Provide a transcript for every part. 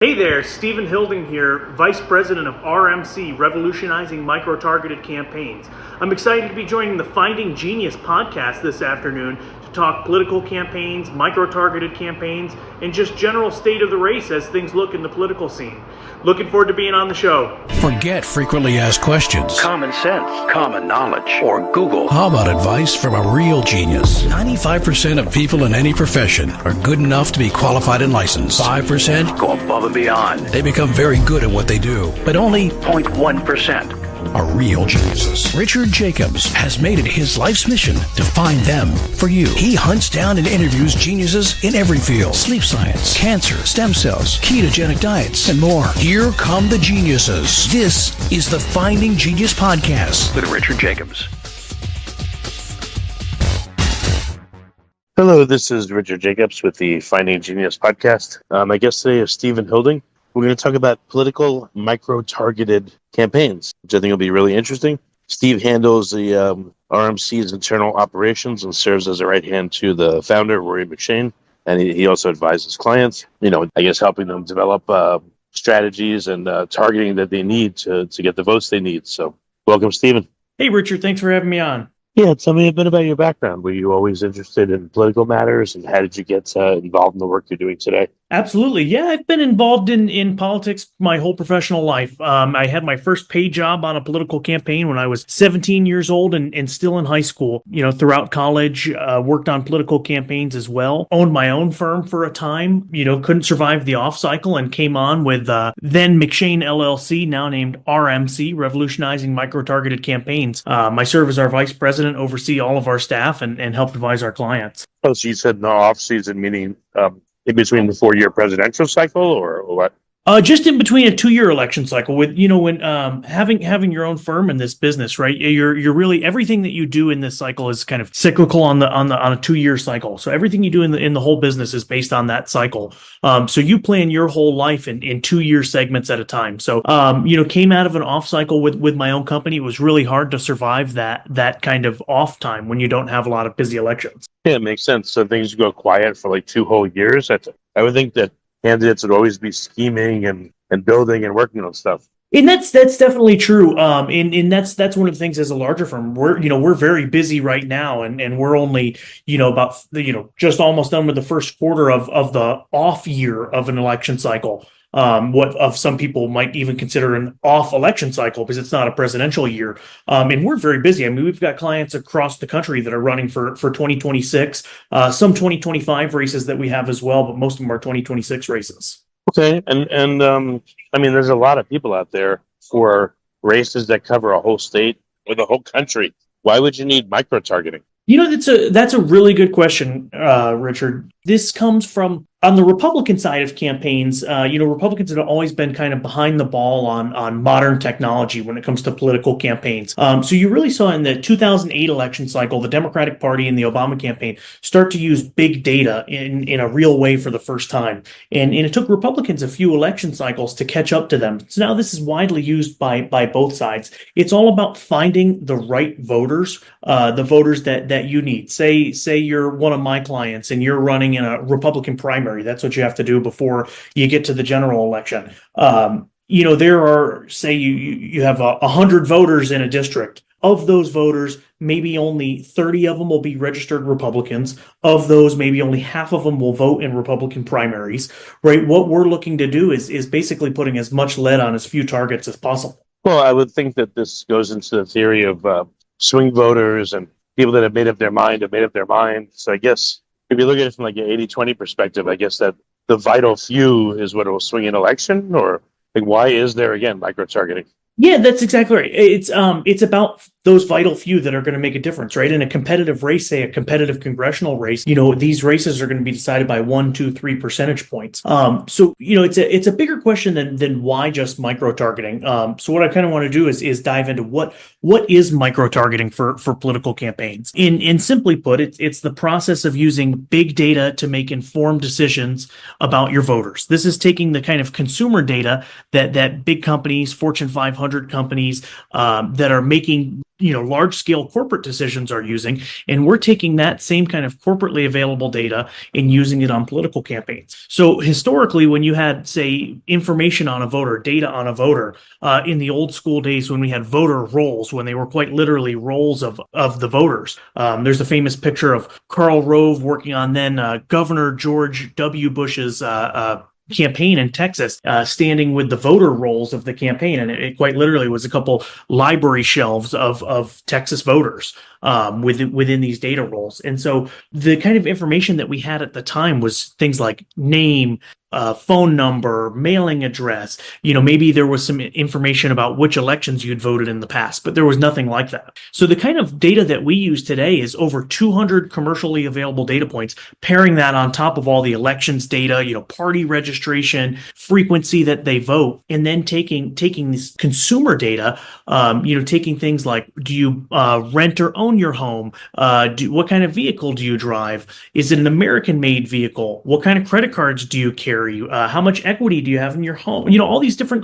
Hey there, Steven Hilding here, Vice President of RMC, Revolutionizing Microtargeted Campaigns. I'm excited to be joining the Finding Genius podcast this afternoon to talk political campaigns, microtargeted campaigns, and just general state of the race as things look in the political scene. Looking forward to being on the show. Forget frequently asked questions. Common sense, common knowledge, or Google. How about advice from a real genius? 95% of people in any profession are good enough to be qualified and licensed. 5% go above and beyond. They become very good at what they do, but only 0.1% are real geniuses. Richard Jacobs has made it his life's mission to find them for you. He hunts down and interviews geniuses in every field: sleep science, cancer, stem cells, ketogenic diets, and more. Here come the geniuses. This is the Finding Genius podcast with Richard Jacobs. Hello, this is Richard Jacobs with the Finding Genius podcast. My guest today is Steven Hilding. We're going to talk about political micro-targeted campaigns, which I think will be really interesting. Steve handles the RMC's internal operations and serves as a right hand to the founder, Rory McShane. And he also advises clients, helping them develop strategies and targeting that they need to get the votes they need. So welcome, Steven. Hey, Richard, thanks for having me on. Yeah, tell me a bit about your background. Were you always interested in political matters, and how did you get involved in the work you're doing today? Absolutely. Yeah, I've been involved in politics my whole professional life. I had my first paid job on a political campaign when I was 17 years old and still in high school. Throughout college, worked on political campaigns as well. Owned my own firm for a time, couldn't survive the off cycle and came on with then McShane LLC, now named RMC, Revolutionizing Microtargeted Campaigns. I serve as our vice president, oversee all of our staff, and help advise our clients. Oh, so you said no off season, meaning in between the 4-year presidential cycle, or what? Just in between a 2-year election cycle. With when having your own firm in this business, right? You're really, everything that you do in this cycle is kind of cyclical on a 2-year cycle. So everything you do in the whole business is based on that cycle. So you plan your whole life in 2-year segments at a time. So came out of an off cycle with my own company. It was really hard to survive that kind of off time when you don't have a lot of busy elections. Yeah, it makes sense. So things go quiet for like 2 whole years. I would think that candidates would always be scheming and building and working on stuff. And that's definitely true. And that's one of the things as a larger firm. We're very busy right now, and we're only about just almost done with the first quarter of the off year of an election cycle. What of some people might even consider an off election cycle because it's not a presidential year. And we're very busy. I mean, we've got clients across the country that are running for 2026, some 2025 races that we have as well, but most of them are 2026 races. Okay. And there's a lot of people out there for races that cover a whole state or the whole country. Why would you need micro-targeting? That's a really good question, Richard. This comes from on the Republican side of campaigns. Republicans have always been kind of behind the ball on modern technology when it comes to political campaigns. So you really saw in the 2008 election cycle, the Democratic Party and the Obama campaign start to use big data in a real way for the first time. And it took Republicans a few election cycles to catch up to them. So now this is widely used by both sides. It's all about finding the right voters, the voters that you need. Say you're one of my clients and you're running in a Republican primary. That's what you have to do before you get to the general election. There are, say you have 100 voters in a district. Of those voters, maybe only 30 of them will be registered Republicans. Of those, maybe only half of them will vote in Republican primaries, right? What we're looking to do is basically putting as much lead on as few targets as possible. Well, I would think that this goes into the theory of swing voters and people that have made up their mind. So I guess if you look at it from like an 80-20 perspective, I guess that the vital few is what will swing an election, or like, why is there, again, micro-targeting? Yeah, that's exactly right. It's about those vital few that are going to make a difference, right? In a competitive race, say a competitive congressional race, these races are going to be decided by 1, 2, 3 percentage points. So it's a bigger question than why just micro targeting. So what I kind of want to do is dive into what is micro targeting for political campaigns. In simply put, it's the process of using big data to make informed decisions about your voters. This is taking the kind of consumer data that big companies, Fortune 500 companies that are making large scale corporate decisions are using, and we're taking that same kind of corporately available data and using it on political campaigns. So historically, when you had, say, information on a voter, data on a voter, in the old school days when we had voter rolls, when they were quite literally rolls of the voters, there's a famous picture of Karl Rove working on then Governor George W. Bush's campaign in Texas, standing with the voter rolls of the campaign, and it quite literally was a couple library shelves of Texas voters within these data rolls. And so the kind of information that we had at the time was things like name, phone number, mailing address. Maybe there was some information about which elections you'd voted in the past, but there was nothing like that. So the kind of data that we use today is over 200 commercially available data points, pairing that on top of all the elections data, party registration, frequency that they vote, and then taking this consumer data, taking things like, do you rent or own your home? What kind of vehicle do you drive? Is it an American-made vehicle? What kind of credit cards do you carry? How much equity do you have in your home? All these different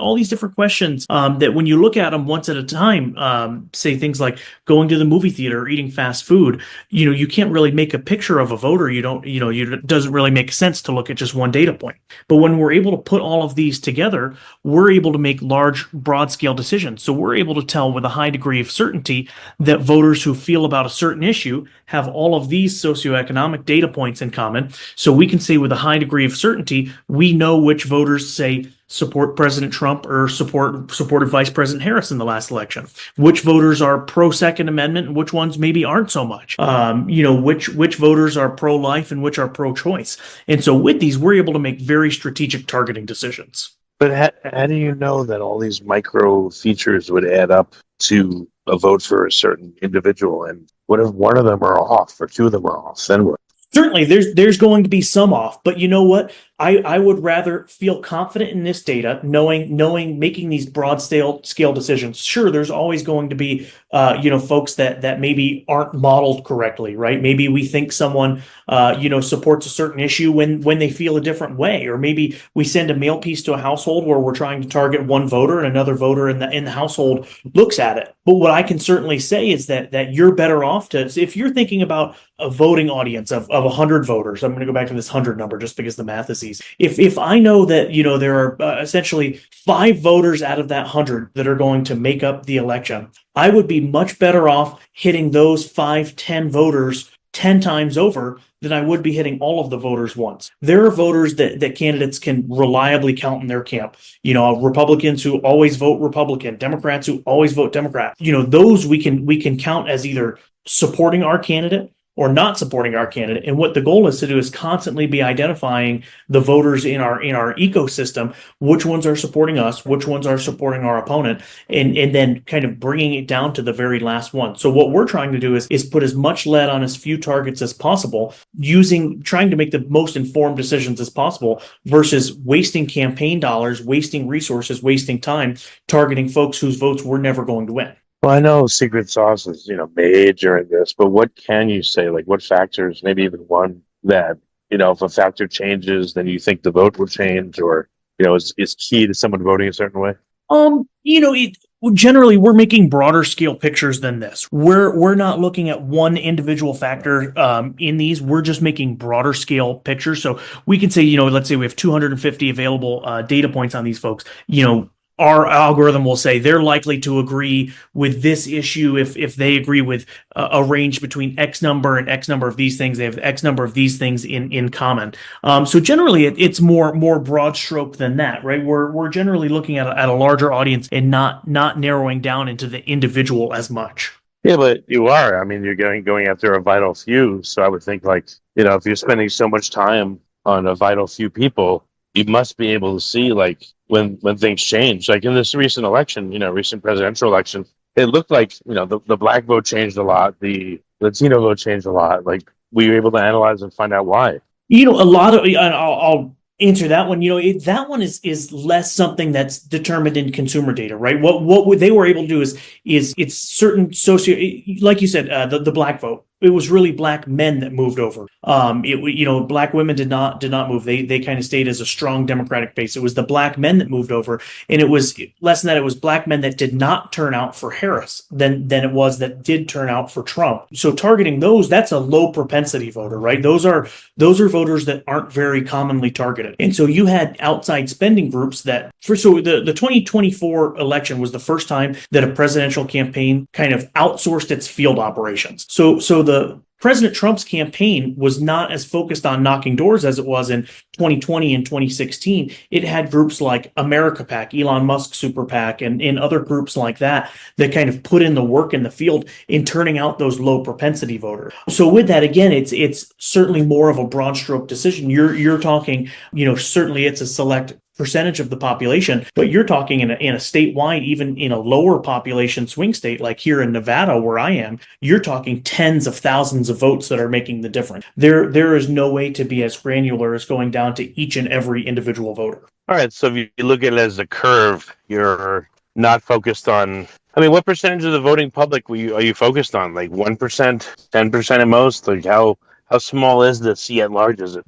questions that when you look at them once at a time, say things like going to the movie theater or eating fast food, you can't really make a picture of a voter. It doesn't really make sense to look at just one data point. But when we're able to put all of these together, we're able to make large, broad scale decisions. So we're able to tell with a high degree of certainty that voters who feel about a certain issue have all of these socioeconomic data points in common. So we can say with a high degree of certainty, we know which voters, say, support President Trump or supported Vice President Harris in the last election, which voters are pro Second Amendment and which ones maybe aren't so much, which voters are pro-life and which are pro-choice. And so with these, we're able to make very strategic targeting decisions. But how do you know that all these micro features would add up to a vote for a certain individual? And what if one of them are off or two of them are off? Then what? Certainly, there's going to be some off, but you know what? I would rather feel confident in this data, knowing making these broad scale decisions. Sure, there's always going to be folks that maybe aren't modeled correctly, right? Maybe we think someone supports a certain issue when they feel a different way, or maybe we send a mail piece to a household where we're trying to target one voter and another voter in the household looks at it. But what I can certainly say is that you're better off if you're thinking about a voting audience of 100 voters. I'm going to go back to this 100 number just because the math is easy. If I know that there are essentially 5 voters out of that 100 that are going to make up the election, I would be much better off hitting those 5-10 voters 10 times over than I would be hitting all of the voters once. There are voters that candidates can reliably count in their camp. Republicans who always vote Republican, Democrats who always vote Democrat. Those we can count as either supporting our candidate or not supporting our candidate. And what the goal is to do is constantly be identifying the voters in our ecosystem, which ones are supporting us, which ones are supporting our opponent, and then kind of bringing it down to the very last one. So what we're trying to do is put as much lead on as few targets as possible, trying to make the most informed decisions as possible versus wasting campaign dollars, wasting resources, wasting time targeting folks whose votes we're never going to win. Well, I know secret sauce is, major in this, but what can you say? Like what factors, maybe even one that, if a factor changes, then you think the vote will change or, is key to someone voting a certain way? Generally, we're making broader scale pictures than this. We're not looking at one individual factor in these. We're just making broader scale pictures. So we can say, let's say we have 250 available data points on these folks. Our algorithm will say they're likely to agree with this issue if they agree with a range between X number and X number of these things. They have X number of these things in common. So generally, it's more broad stroke than that, right? We're generally looking at a larger audience and not narrowing down into the individual as much. Yeah, but you are. I mean, you're going after a vital few. So I would think if you're spending so much time on a vital few people, you must be able to see when things change. Like in this recent election, recent presidential election, it looked like, the black vote changed a lot. The Latino vote changed a lot. Like, were you able to analyze and find out why? A lot of, I'll answer that one. That one is less something that's determined in consumer data, right? What they were able to do is it's certain like you said, the black vote. it was really black men that moved over. Black women did not move. They kind of stayed as a strong Democratic base. It was the black men that moved over, and it was less than that. It was black men that did not turn out for Harris than it was that did turn out for Trump. So targeting those, that's a low propensity voter, right? Those are voters that aren't very commonly targeted. And so you had outside spending groups the 2024 election was the first time that a presidential campaign kind of outsourced its field operations. So the President Trump's campaign was not as focused on knocking doors as it was in 2020 and 2016. It had groups like America PAC, Elon Musk Super PAC, and other groups like that kind of put in the work in the field in turning out those low propensity voters. So with that, again, it's certainly more of a broad stroke decision. You're talking, certainly it's a select percentage of the population, but you're talking in a statewide, even in a lower population swing state like here in Nevada where I am, you're talking tens of thousands of votes that are making the difference. There is no way to be as granular as going down to each and every individual voter. All right, so if you look at it as a curve, you're not focused on. I mean, what percentage of the voting public are you focused on? Like 1%, 10% at most? Like how small is the sea at large? Is it?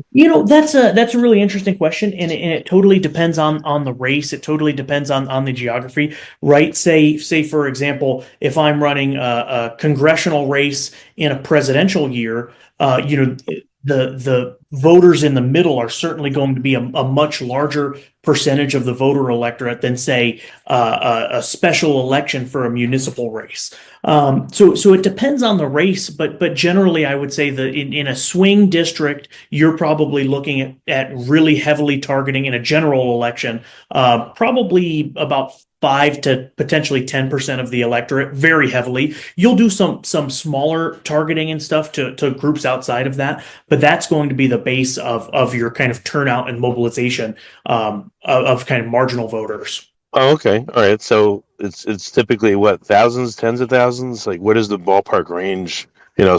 That's a really interesting question, and it totally depends on the race. It totally depends on the geography, right? Say for example, if I'm running a congressional race in a presidential year, the voters in the middle are certainly going to be a much larger percentage of the voter electorate than, say, a special election for a municipal race. So it depends on the race, but generally I would say that in a swing district, you're probably looking at really heavily targeting in a general election, probably about 5 to potentially 10% of the electorate, very heavily. You'll do some smaller targeting and stuff to groups outside of that, but that's going to be the base of your kind of turnout and mobilization of kind of marginal voters. Oh, okay. All right. So it's typically what, thousands, tens of thousands? Like what is the ballpark range,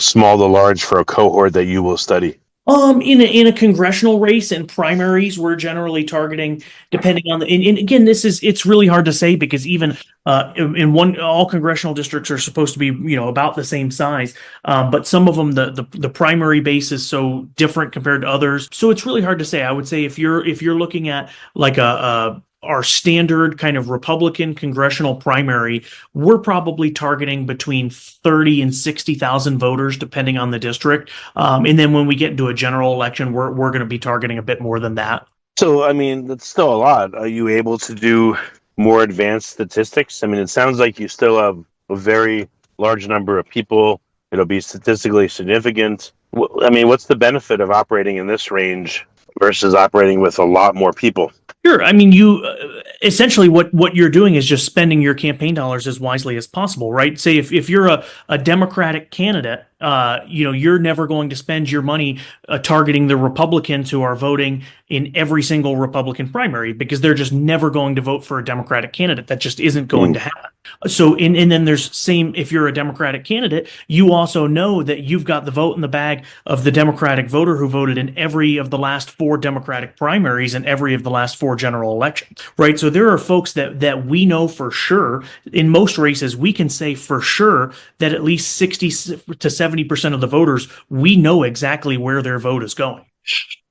small to large for a cohort that you will study? In a congressional race and primaries, we're generally targeting depending on and again, it's really hard to say because even all congressional districts are supposed to be, about the same size. But some of them, the primary base is so different compared to others. So it's really hard to say. I would say if you're looking at like our standard kind of Republican congressional primary, we're probably targeting between 30 and 60,000 voters, depending on the district. And then when we get into a general election, we're going to be targeting a bit more than that. So, I mean, that's still a lot. Are you able to do more advanced statistics? I mean, it sounds like you still have a very large number of people. It'll be statistically significant. I mean, what's the benefit of operating in this range versus operating with a lot more people? Sure. I mean, you essentially what you're doing is just spending your campaign dollars as wisely as possible, right? Say if you're a Democratic candidate, you're never going to spend your money targeting the Republicans who are voting in every single Republican primary because they're just never going to vote for a Democratic candidate. That just isn't going to happen. So, and then there's if you're a Democratic candidate, you also know that you've got the vote in the bag of the Democratic voter who voted in every of the last 4 Democratic primaries and every of the last 4 general elections, right? So there are folks that we know for sure in most races, we can say for sure that at least 60 to 70% of the voters, we know exactly where their vote is going.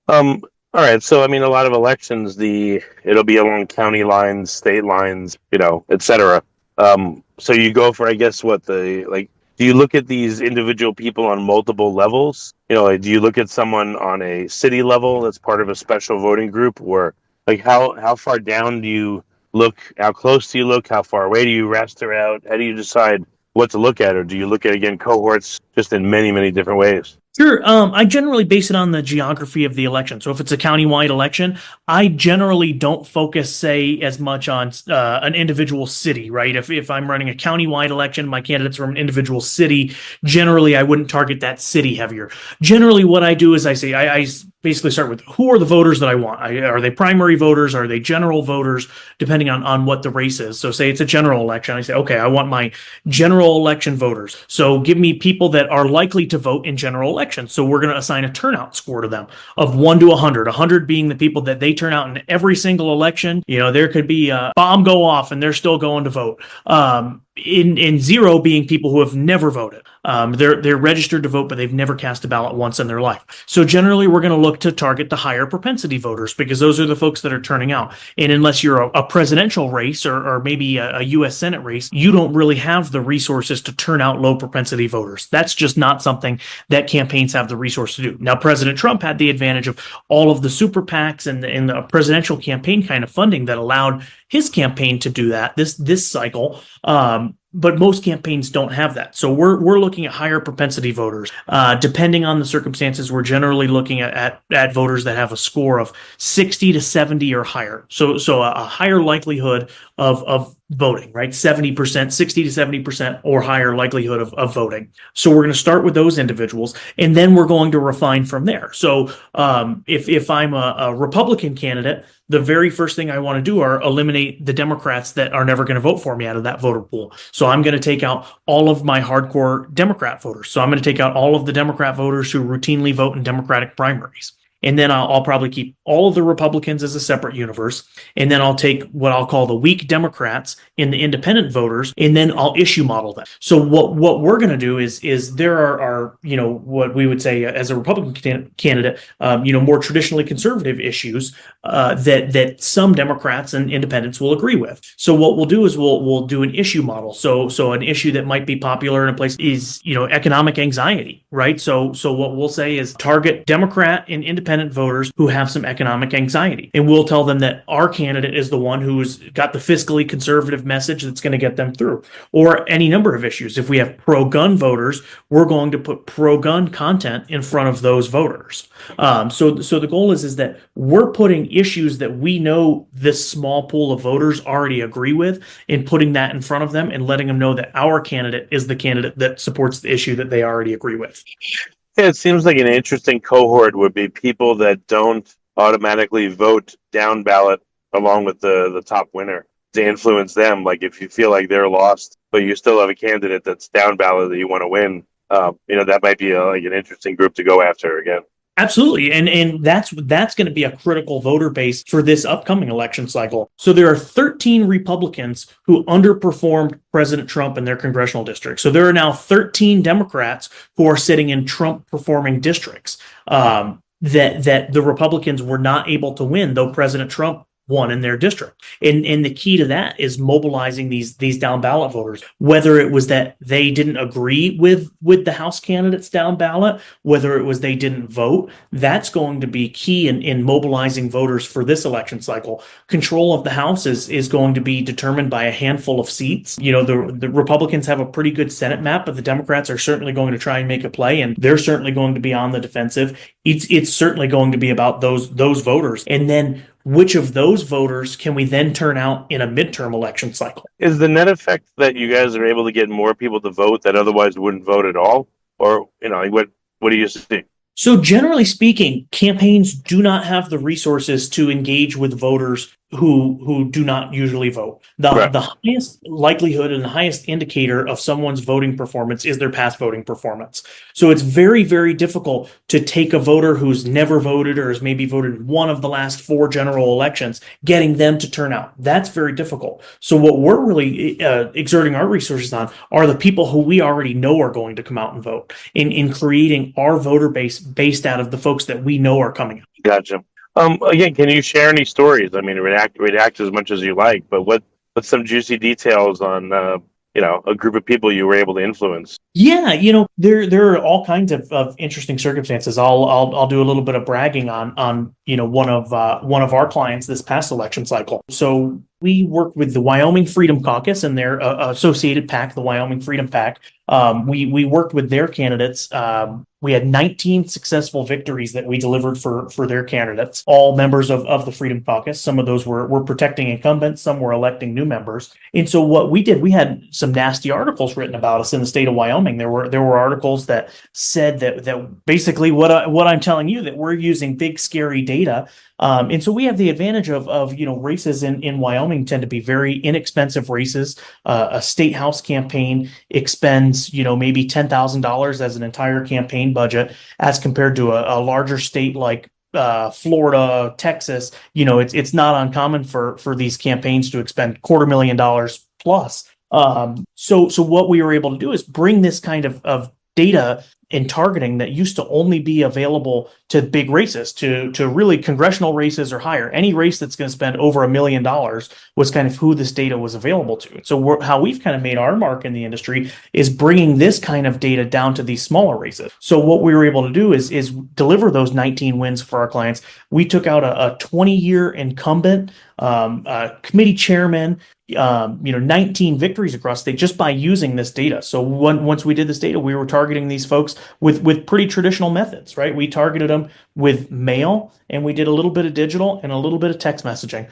All right. So, I mean, a lot of elections, it'll be along county lines, state lines, et cetera. So you go for, I guess, do you look at these individual people on multiple levels? Do you look at someone on a city level that's part of a special voting group, or like how far down do you look? How close do you look? How far away do you raster out? How do you decide what to look at? Or do you look at, again, cohorts just in many, many different ways? Sure. I generally base it on the geography of the election. So if it's a countywide election, I generally don't focus, say, as much on an individual city, right? If I'm running a countywide election, my candidates from an individual city, generally I wouldn't target that city heavier. Generally what I do is I basically start with who are the voters that I want? Are they primary voters? Are they general voters? Depending on what the race is. So say it's a general election. I say, okay, I want my general election voters. So give me people that are likely to vote in general election. So we're going to assign a turnout score to them of 1 to 100, 100 being the people that they turn out in every single election. There could be a bomb go off and they're still going to vote. in zero being people who have never voted. They're registered to vote, but they've never cast a ballot once in their life. So generally, we're going to look to target the higher propensity voters because those are the folks that are turning out. And unless you're a presidential race or maybe a U.S. Senate race, you don't really have the resources to turn out low propensity voters. That's just not something that campaigns have the resource to do. Now, President Trump had the advantage of all of the super PACs and the presidential campaign kind of funding that allowed his campaign to do that this cycle. But most campaigns don't have that. So we're looking at higher propensity voters. Depending on the circumstances, we're generally looking at voters that have a score of 60 to 70 or higher. So a higher likelihood of voting, right? 70%, 60 to 70% or higher likelihood of voting. So we're going to start with those individuals, and then we're going to refine from there. So if I'm a Republican candidate, the very first thing I want to do are eliminate the Democrats that are never going to vote for me out of that voter pool. So I'm going to take out all of my hardcore Democrat voters. So I'm going to take out all of the Democrat voters who routinely vote in Democratic primaries. And then I'll probably keep all of the Republicans as a separate universe. And then I'll take what I'll call the weak Democrats and the independent voters, and then I'll issue model them. So what we're going to do is there are what we would say as a Republican candidate, more traditionally conservative issues that some Democrats and independents will agree with. So what we'll do is we'll do an issue model. So an issue that might be popular in a place is economic anxiety, right? So what we'll say is target Democrat and independent voters who have some economic anxiety. And we'll tell them that our candidate is the one who's got the fiscally conservative message that's going to get them through. Or any number of issues. If we have pro-gun voters, we're going to put pro-gun content in front of those voters. So the goal is that we're putting issues that we know this small pool of voters already agree with and putting that in front of them and letting them know that our candidate is the candidate that supports the issue that they already agree with. Yeah, it seems like an interesting cohort would be people that don't automatically vote down ballot along with the top winner to influence them. Like if you feel like they're lost, but you still have a candidate that's down ballot that you want to win, that might be an interesting group to go after again. Absolutely. And that's going to be a critical voter base for this upcoming election cycle. So there are 13 Republicans who underperformed President Trump in their congressional districts. So there are now 13 Democrats who are sitting in Trump performing districts that the Republicans were not able to win, though President Trump won in their district. And the key to that is mobilizing these down ballot voters, whether it was that they didn't agree with the House candidates down ballot, whether it was they didn't vote. That's going to be key in mobilizing voters for this election cycle. Control of the House is going to be determined by a handful of seats. The Republicans have a pretty good Senate map, but the Democrats are certainly going to try and make a play, and they're certainly going to be on the defensive. It's certainly going to be about those voters. And then which of those voters can we then turn out in a midterm election cycle? Is the net effect that you guys are able to get more people to vote that otherwise wouldn't vote at all? Or, what do you see? So generally speaking, campaigns do not have the resources to engage with voters who do not usually vote. The highest likelihood and the highest indicator of someone's voting performance is their past voting performance. So it's very, very difficult to take a voter who's never voted or has maybe voted in one of the last 4 general elections, getting them to turn out. That's very difficult. So what we're really exerting our resources on are the people who we already know are going to come out and vote, in creating our voter base based out of the folks that we know are coming out. Gotcha. Again, can you share any stories? I mean, react as much as you like, but what's some juicy details on a group of people you were able to influence? Yeah, there are all kinds of interesting circumstances. I'll do a little bit of bragging on one of our clients this past election cycle. So we worked with the Wyoming Freedom Caucus and their associated PAC, the Wyoming Freedom PAC. We worked with their candidates. We had 19 successful victories that we delivered for their candidates, all members of the Freedom Caucus. Some of those were protecting incumbents, some were electing new members. And so what we did, we had some nasty articles written about us in the state of Wyoming. There were articles that said that basically what I'm telling you, that we're using big scary data. And so we have the advantage of races in Wyoming tend to be very inexpensive races. A state house campaign expends maybe $10,000 as an entire campaign budget, as compared to a larger state like Florida, Texas. It's not uncommon for these campaigns to expend $250,000 plus So what we were able to do is bring this kind of data and targeting that used to only be available to big races, to really congressional races or higher. Any race that's going to spend over $1 million was kind of who this data was available to. So how we've kind of made our mark in the industry is bringing this kind of data down to these smaller races. So what we were able to do is deliver those 19 wins for our clients. We took out a 20-year incumbent, committee chairman, 19 victories across state just by using this data. So once we did this data, we were targeting these folks with pretty traditional methods, right? We targeted them with mail, and we did a little bit of digital and a little bit of text messaging.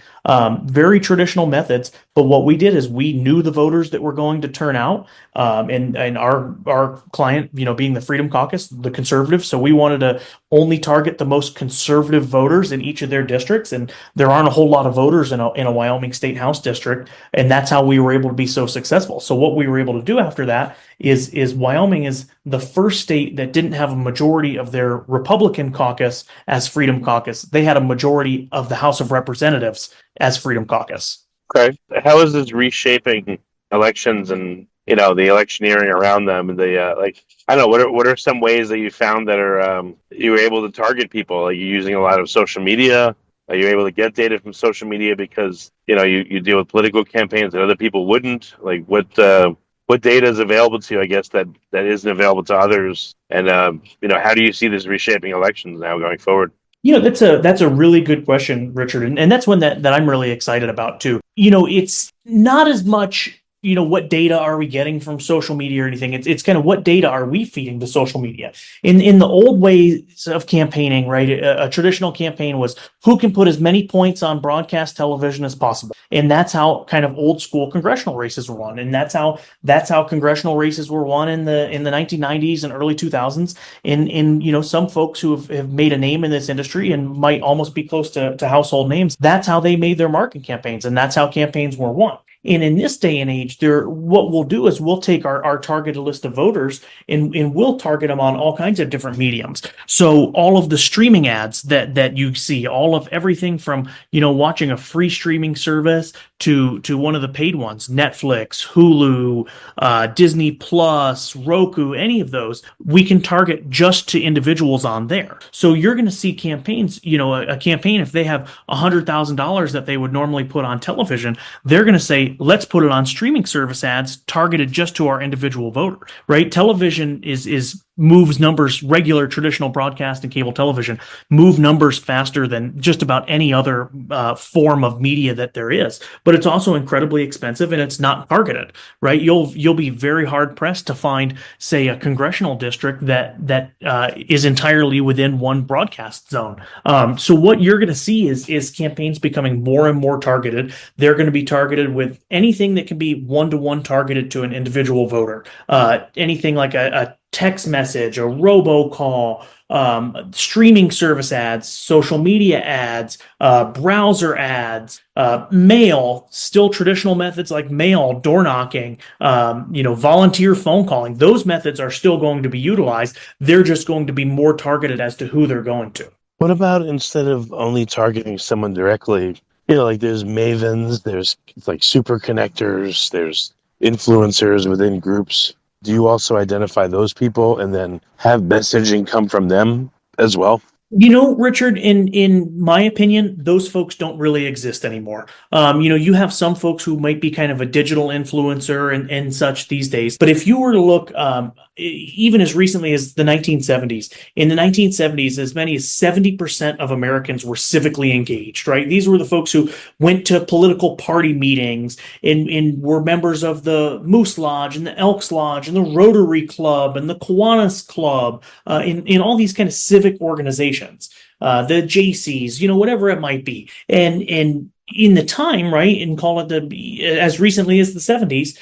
Very traditional methods. But what we did is we knew the voters that were going to turn out, and our client, being the Freedom Caucus, the conservatives. So we wanted to only target the most conservative voters in each of their districts, and there aren't a whole lot of voters in a Wyoming State House district, and that's how we were able to be so successful. So what we were able to do after that is Wyoming is the first state that didn't have a majority of their Republican caucus as Freedom Caucus. They had a majority of the House of Representatives as Freedom Caucus. Okay. How is this reshaping elections and the electioneering around them? And I don't know, what are some ways that you found that are you were able to target people? Are you using a lot of social media? Are you able to get data from social media because you deal with political campaigns that other people wouldn't? Like what data is available to you, I guess, that isn't available to others? And how do you see this reshaping elections now going forward? That's a really good question, Richard, and that's one that I'm really excited about too. It's not as much what data are we getting from social media or anything. It's kind of what data are we feeding to social media. In the old ways of campaigning, right? A traditional campaign was who can put as many points on broadcast television as possible, and that's how kind of old school congressional races were won, and that's how congressional races were won in the 1990s and early 2000s. In some folks who have made a name in this industry and might almost be close to household names, that's how they made their mark in campaigns, and that's how campaigns were won. And in this day and age, what we'll do is we'll take our targeted list of voters and we'll target them on all kinds of different mediums. So all of the streaming ads that you see, all of everything from, watching a free streaming service to one of the paid ones, Netflix, Hulu, Disney Plus, Roku, any of those, we can target just to individuals on there. So you're going to see campaigns, a campaign, if they have $100,000 that they would normally put on television, they're going to say, let's put it on streaming service ads targeted just to our individual voter, right? Television is moves numbers, regular traditional broadcast and cable television move numbers faster than just about any other form of media that there is. But it's also incredibly expensive and it's not targeted, right? You'll be very hard pressed to find, say, a congressional district that is entirely within one broadcast zone. So what you're going to see is campaigns becoming more and more targeted. They're going to be targeted with anything that can be one-to-one targeted to an individual voter. Anything like a text message, a robocall, streaming service ads, social media ads, browser ads, mail, still traditional methods like mail, door knocking, volunteer phone calling. Those methods are still going to be utilized. They're just going to be more targeted as to who they're going to. What about instead of only targeting someone directly, like there's mavens, there's like super connectors, there's influencers within groups. Do you also identify those people and then have messaging come from them as well? Richard, in my opinion, those folks don't really exist anymore. You have some folks who might be kind of a digital influencer and such these days. But if you were to look, even as recently as the 1970s, in the 1970s, as many as 70% of Americans were civically engaged, right? These were the folks who went to political party meetings and were members of the Moose Lodge and the Elks Lodge and the Rotary Club and the Kiwanis Club, in all these kind of civic organizations. The JCs, whatever it might be. And in the time, right, and call it as recently as the 70s,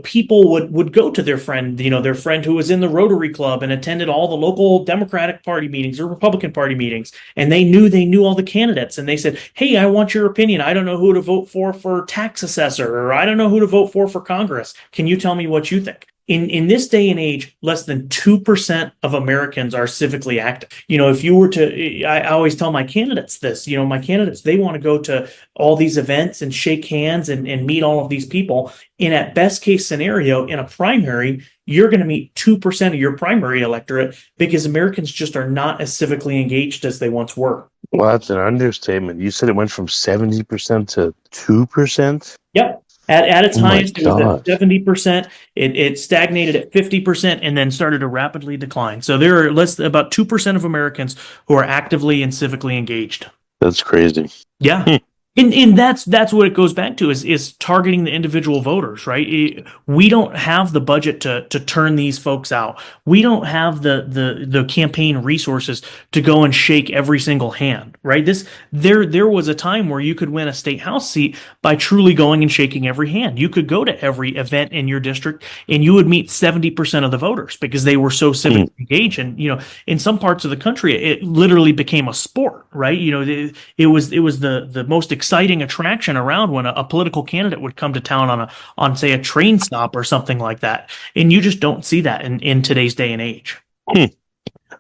people would go to their friend who was in the Rotary Club and attended all the local Democratic Party meetings or Republican Party meetings. And they knew all the candidates. And they said, hey, I want your opinion. I don't know who to vote for tax assessor, or I don't know who to vote for Congress. Can you tell me what you think? in this day and age, less than 2% of Americans are civically active. If you were to, I always tell my candidates this, my candidates, they want to go to all these events and shake hands and meet all of these people. And at best case scenario, in a primary, you're going to meet 2% of your primary electorate because Americans just are not as civically engaged as they once were. Well, that's an understatement. You said it went from 70% to 2%? Yep. At its highest, it was God. at 70%. It stagnated at 50% and then started to rapidly decline. So there are about 2% of Americans who are actively and civically engaged. That's crazy. Yeah. And that's what it goes back to is targeting the individual voters, right? We don't have the budget to turn these folks out. We don't have the campaign resources to go and shake every single hand, right? There was a time where you could win a state house seat by truly going and shaking every hand. You could go to every event in your district and you would meet 70% of the voters because they were so civically engaged. And in some parts of the country, it literally became a sport, right? It was the most exciting attraction around when a political candidate would come to town on say a train stop or something like that, and you just don't see that in today's day and age.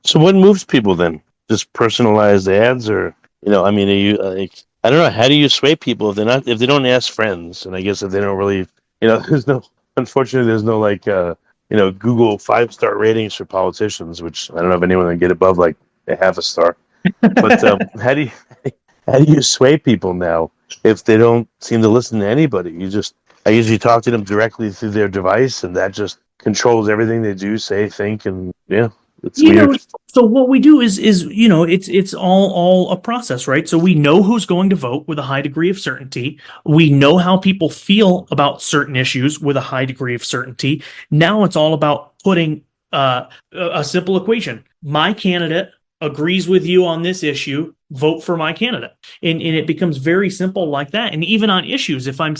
So what moves people then? Just personalized ads, or are you I don't know, how do you sway people if they don't ask friends? And I guess if they don't really, there's no Google 5-star ratings for politicians, which I don't know if anyone can get above like a half a star. But how do you sway people now if they don't seem to listen to anybody? I usually talk to them directly through their device, and that just controls everything they do, say, think, and it's weird. So what we do is it's all a process, right? So we know who's going to vote with a high degree of certainty. We know how people feel about certain issues with a high degree of certainty. Now it's all about putting a simple equation. My candidate agrees with you on this issue, vote for my candidate. And it becomes very simple like that. And even on issues, if I'm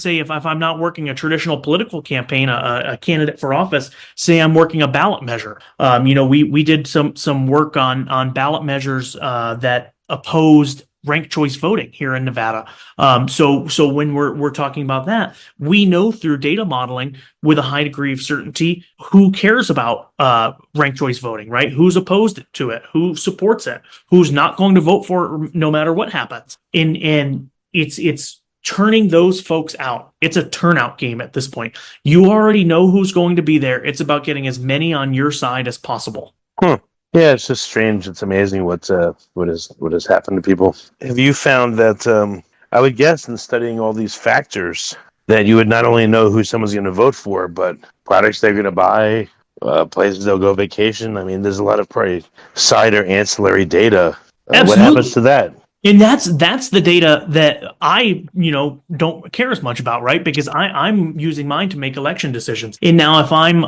not working a traditional political campaign, a candidate for office, say I'm working a ballot measure. We did some work on ballot measures that opposed ranked choice voting here in Nevada. So when we're talking about that, we know through data modeling with a high degree of certainty who cares about ranked choice voting, right? Who's opposed to it? Who supports it? Who's not going to vote for it no matter what happens? And it's turning those folks out. It's a turnout game at this point. You already know who's going to be there. It's about getting as many on your side as possible. Yeah, it's just strange. It's amazing what has happened to people. Have you found that, I would guess in studying all these factors, that you would not only know who someone's going to vote for, but products they're going to buy, places they'll go vacation? I mean, there's a lot of probably side or ancillary data. What happens to that? And that's the data that I, don't care as much about, right? Because I'm using mine to make election decisions. And now if I'm,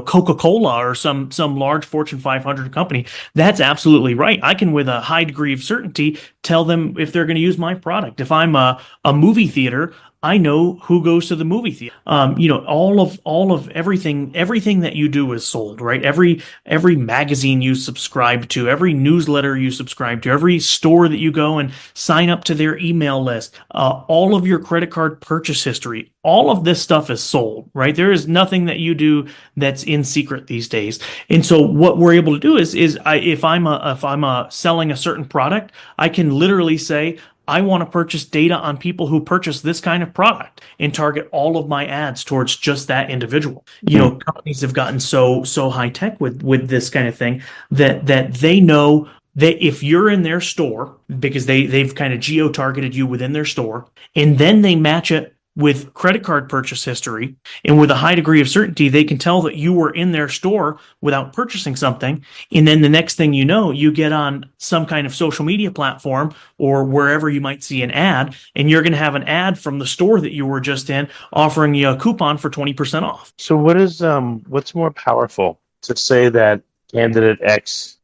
Coca-Cola or some large Fortune 500 company, that's absolutely right. I can, with a high degree of certainty, tell them if they're going to use my product. If I'm a movie theater, I know who goes to the movie theater. All of everything that you do is sold, right? Every magazine you subscribe to, every newsletter you subscribe to, every store that you go and sign up to their email list, all of your credit card purchase history, all of this stuff is sold, right? There is nothing that you do that's in secret these days. And so what we're able to do is if I'm selling a certain product, I can literally say, I want to purchase data on people who purchase this kind of product and target all of my ads towards just that individual. Companies have gotten so high tech with this kind of thing that they know that if you're in their store, because they've kind of geo-targeted you within their store, and then they match it with credit card purchase history, and with a high degree of certainty, they can tell that you were in their store without purchasing something. And then the next thing you know, you get on some kind of social media platform or wherever you might see an ad, and you're going to have an ad from the store that you were just in offering you a coupon for 20% off. So what's more powerful, to say that candidate X,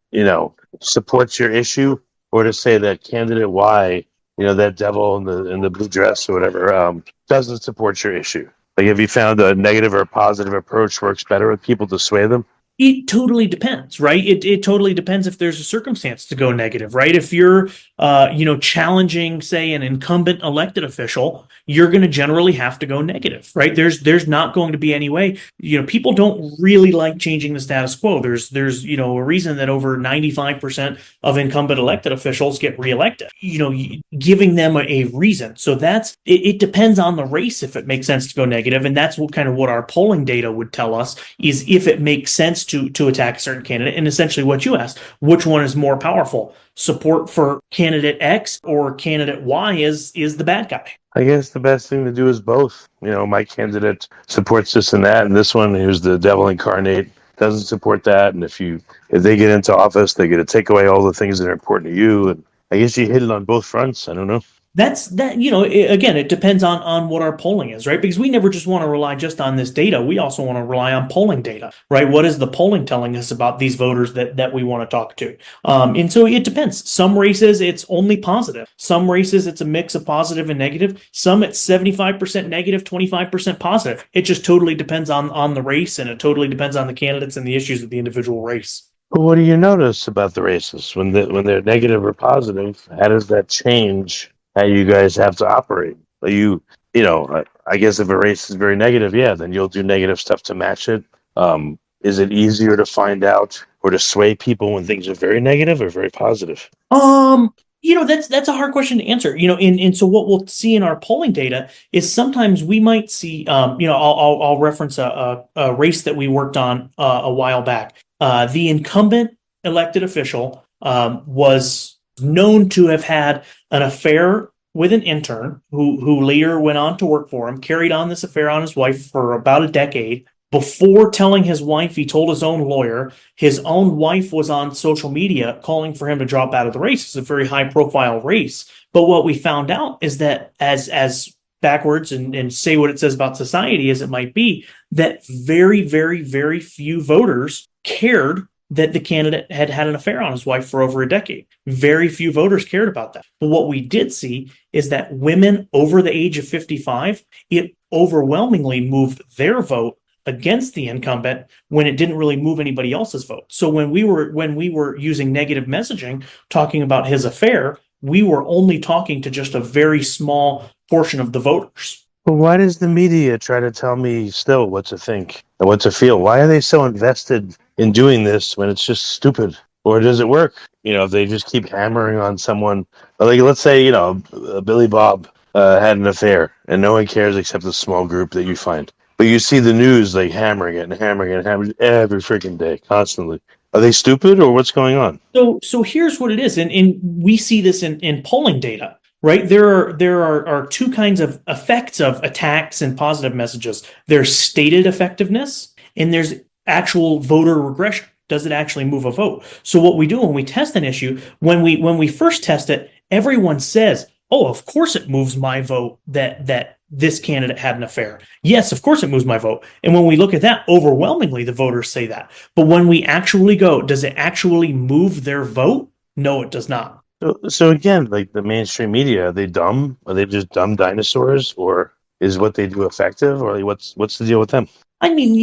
supports your issue, or to say that candidate Y, that devil in the blue dress or whatever, doesn't support your issue? Like, have you found a negative or a positive approach works better with people to sway them? It totally depends, right? It totally depends if there's a circumstance to go negative, right? If you're, challenging, say, an incumbent elected official, you're going to generally have to go negative, right? There's not going to be any way. People don't really like changing the status quo. There's a reason that over 95% of incumbent elected officials get reelected. Giving them a reason. So it depends on the race if it makes sense to go negative, and that's what our polling data would tell us is if it makes sense to attack a certain candidate. And essentially what you asked, which one is more powerful? Support for candidate X or candidate Y is the bad guy. I guess the best thing to do is both. My candidate supports this and that, and this one, who's the devil incarnate, doesn't support that. And if they get into office, they get to take away all the things that are important to you. And I guess you hit it on both fronts. I don't know. Again, it depends on what our polling is, right? Because we never just want to rely just on this data. We also want to rely on polling data, right? What is the polling telling us about these voters that we want to talk to? And so it depends. Some races, it's only positive. Some races, it's a mix of positive and negative. Some it's 75% negative, 25% positive. It just totally depends on the race, and it totally depends on the candidates and the issues of the individual race. But what do you notice about the races when they're negative or positive? How does that change how you guys have to operate? I guess if a race is very negative, yeah, then you'll do negative stuff to match it. Is it easier to find out or to sway people when things are very negative or very positive? That's a hard question to answer. And so what we'll see in our polling data is sometimes we might see, I'll reference a race that we worked on a while back. The incumbent elected official was known to have had an affair with an intern who later went on to work for him, carried on this affair on his wife for about a decade. Before telling his wife, he told his own lawyer. His own wife was on social media calling for him to drop out of the race. It's a very high profile race. But what we found out is that as backwards and say what it says about society as it might be, that very, very, very few voters cared that the candidate had had an affair on his wife for over a decade. Very few voters cared about that. But what we did see is that women over the age of 55, it overwhelmingly moved their vote against the incumbent when it didn't really move anybody else's vote. So when we were using negative messaging, talking about his affair, we were only talking to just a very small portion of the voters. Well, why does the media try to tell me still what to think and what to feel? Why are they so invested in doing this when it's just stupid? Or does it work? If they just keep hammering on someone, like let's say, Billy Bob had an affair and no one cares except a small group that you find. But you see the news like hammering it and hammering it and hammering it every freaking day, constantly. Are they stupid or what's going on? So here's what it is. And we see this in polling data. Right. There are two kinds of effects of attacks and positive messages. There's stated effectiveness and there's actual voter regression. Does it actually move a vote? So what we do when we test an issue, when we first test it, everyone says, oh, of course it moves my vote that this candidate had an affair. Yes, of course it moves my vote. And when we look at that, overwhelmingly the voters say that. But when we actually go, does it actually move their vote? No, it does not. So again, like the mainstream media, are they dumb? Are they just dumb dinosaurs? Or is what they do effective? Or what's the deal with them? I mean,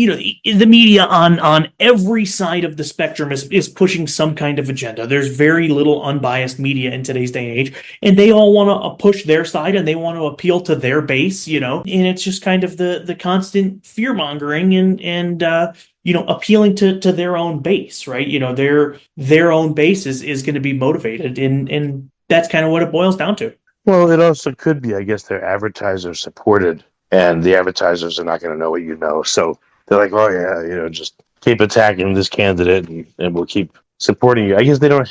the media on every side of the spectrum is pushing some kind of agenda. There's very little unbiased media in today's day and age, and they all want to push their side and they want to appeal to their base, and it's just kind of the constant fear mongering and appealing to their own base, right? Their own base is going to be motivated, and that's kind of what it boils down to. Well, it also could be, I guess, they're advertiser supported. And the advertisers are not going to know what you know. So they're like, oh, yeah, just keep attacking this candidate and we'll keep supporting you. I guess they don't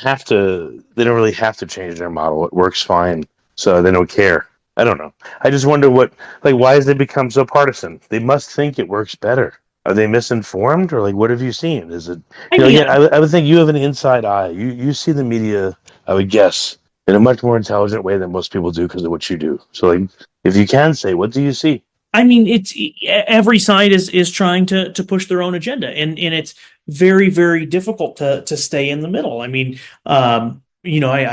really have to change their model. It works fine. So they don't care. I don't know. I just wonder why has they become so partisan? They must think it works better. Are they misinformed or what have you seen? Is it, I would think you have an inside eye. You see the media, I would guess, in a much more intelligent way than most people do because of what you do. So if you can say, what do you see? I mean, it's every side is trying to push their own agenda, and it's very, very difficult to stay in the middle. I mean, I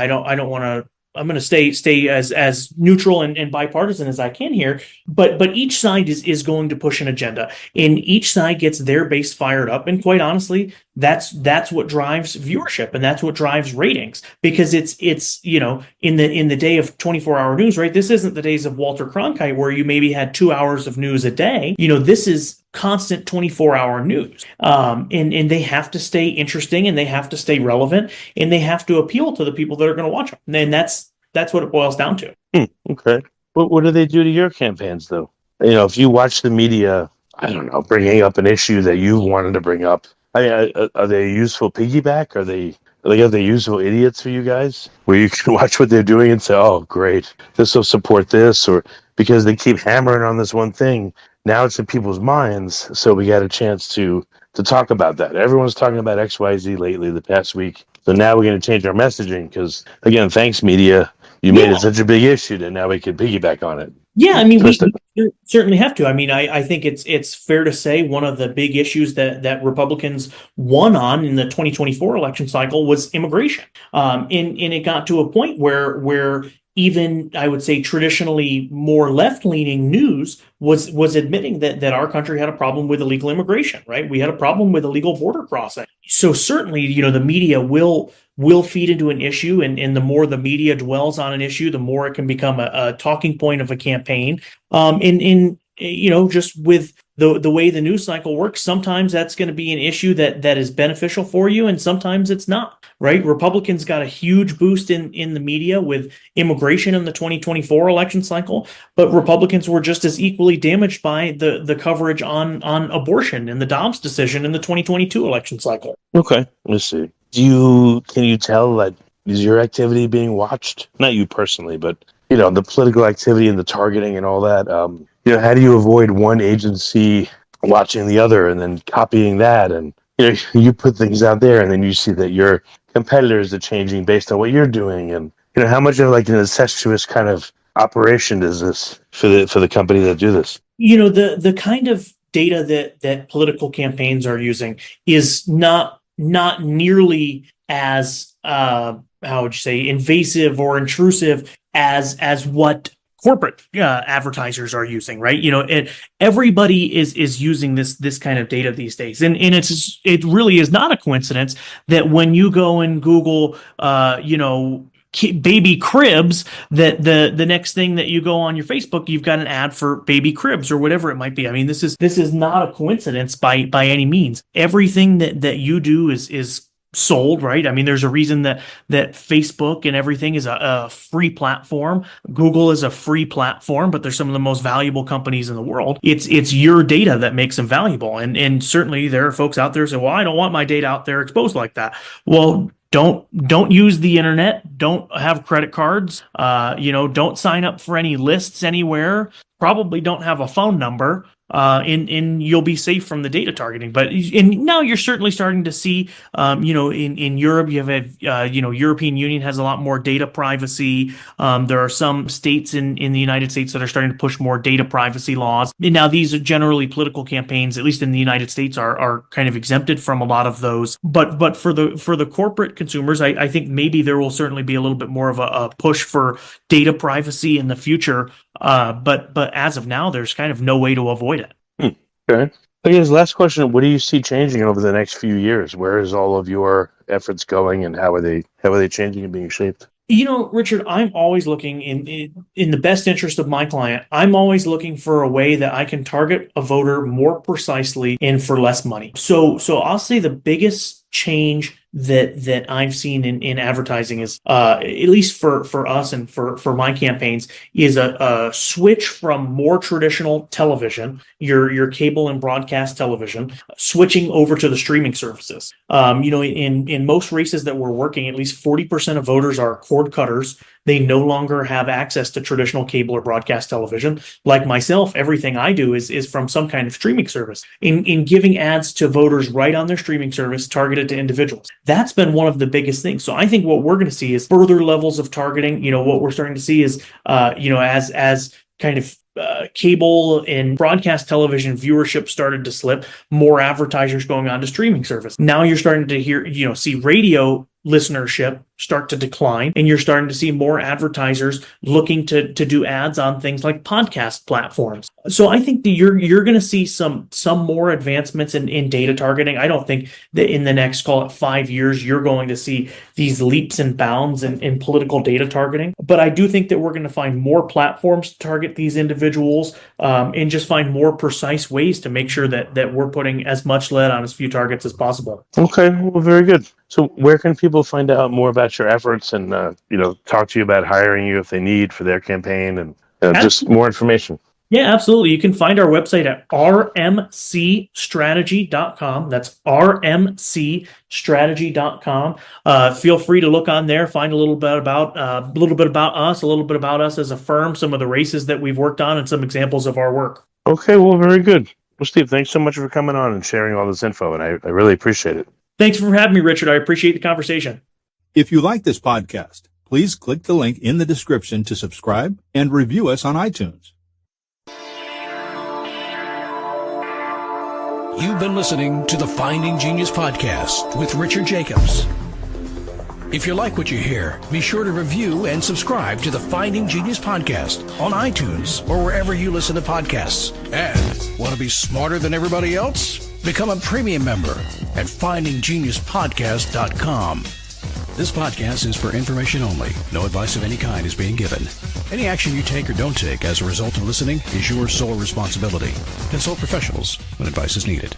don't want to I'm going to stay as neutral and bipartisan as I can here, but each side is going to push an agenda, and each side gets their base fired up. And quite honestly, that's what drives viewership, and that's what drives ratings, because it's in the day of 24-hour news, right? This isn't the days of Walter Cronkite where you maybe had 2 hours of news a day. This is constant 24-hour news, and they have to stay interesting, and they have to stay relevant, and they have to appeal to the people that are going to watch them. And that's what it boils down to. Okay. What do they do to your campaigns, though? If you watch the media, I don't know, bringing up an issue that you wanted to bring up, I mean, are they a useful piggyback? Are they useful idiots for you guys, where you can watch what they're doing and say, oh, great, this will support this, or because they keep hammering on this one thing, now it's in people's minds, so we got a chance to talk about that. Everyone's talking about XYZ lately the past week, so now we're going to change our messaging because, again, thanks, media. You made it such a big issue that now we can piggyback on it. Yeah, I mean, we certainly have to. I mean, I think it's fair to say one of the big issues that Republicans won on in the 2024 election cycle was immigration. And it got to a point where even, I would say, traditionally more left-leaning news was admitting that our country had a problem with illegal immigration, right? We had a problem with illegal border crossing. So certainly, the media will feed into an issue, and the more the media dwells on an issue, the more it can become a talking point of a campaign. Just with the way the news cycle works, sometimes that's going to be an issue that is beneficial for you, and sometimes it's not, right? Republicans got a huge boost in the media with immigration in the 2024 election cycle, but Republicans were just as equally damaged by the coverage on abortion and the Dobbs decision in the 2022 election cycle. Okay, let's see. Can you tell that is your activity being watched? Not you personally, but the political activity and the targeting and all that. How do you avoid one agency watching the other and then copying that? And you put things out there, and then you see that your competitors are changing based on what you're doing. And how much of an incestuous kind of operation is this for the company that do this? The kind of data that political campaigns are using is not nearly as how would you say, invasive or intrusive as what corporate advertisers are using, right? Everybody is using this kind of data these days, and it really is not a coincidence that when you go and Google, baby cribs, that the next thing that you go on your Facebook, you've got an ad for baby cribs or whatever it might be. I mean, this is not a coincidence by any means. Everything that you do is sold, right? I mean, there's a reason that Facebook and everything is a free platform. Google is a free platform, but they're some of the most valuable companies in the world. It's your data that makes them valuable. And certainly there are folks out there who say, well, I don't want my data out there exposed like that. Well, don't use the internet. Don't have credit cards. Don't sign up for any lists anywhere. Probably don't have a phone number. And you'll be safe from the data targeting. But now you're certainly starting to see, in Europe, you have, European Union has a lot more data privacy. There are some states in the United States that are starting to push more data privacy laws. And now these are generally political campaigns, at least in the United States, are kind of exempted from a lot of those. But for the corporate consumers, I think maybe there will certainly be a little bit more of a push for data privacy in the future. But as of now, there's kind of no way to avoid it. Okay. I guess last question, what do you see changing over the next few years? Where is all of your efforts going, and how are they changing and being shaped? Richard, I'm always looking in the best interest of my client. I'm always looking for a way that I can target a voter more precisely and for less money. So I'll say the biggest change that I've seen in advertising is, at least for us and for my campaigns, is a switch from more traditional television, your cable and broadcast television, switching over to the streaming services. In most races that we're working, at least 40% of voters are cord cutters. They no longer have access to traditional cable or broadcast television. Like myself, everything I do is from some kind of streaming service. In giving ads to voters right on their streaming service targeted to individuals. That's been one of the biggest things. So I think what we're going to see is further levels of targeting. What we're starting to see is, as kind of cable and broadcast television viewership started to slip, more advertisers going on to streaming service. Now you're starting to see radio listenership start to decline, and you're starting to see more advertisers looking to do ads on things like podcast platforms. So I think that you're going to see some more advancements in data targeting. I don't think that in the next, call it 5 years, you're going to see these leaps and bounds in political data targeting. But I do think that we're going to find more platforms to target these individuals, and just find more precise ways to make sure that we're putting as much lead on as few targets as possible. Okay, well, very good. So where can people find out more about your efforts and, talk to you about hiring you if they need for their campaign and just more information? Yeah, absolutely. You can find our website at rmcstrategy.com. That's rmcstrategy.com. Feel free to look on there, find a little bit about us, a little bit about us as a firm, some of the races that we've worked on, and some examples of our work. Okay, well, very good. Well, Steve, thanks so much for coming on and sharing all this info, and I really appreciate it. Thanks for having me, Richard. I appreciate the conversation. If you like this podcast, please click the link in the description to subscribe and review us on iTunes. You've been listening to the Finding Genius podcast with Richard Jacobs. If you like what you hear, be sure to review and subscribe to the Finding Genius podcast on iTunes or wherever you listen to podcasts. And want to be smarter than everybody else? Become a premium member at findinggeniuspodcast.com. This podcast is for information only. No advice of any kind is being given. Any action you take or don't take as a result of listening is your sole responsibility. Consult professionals when advice is needed.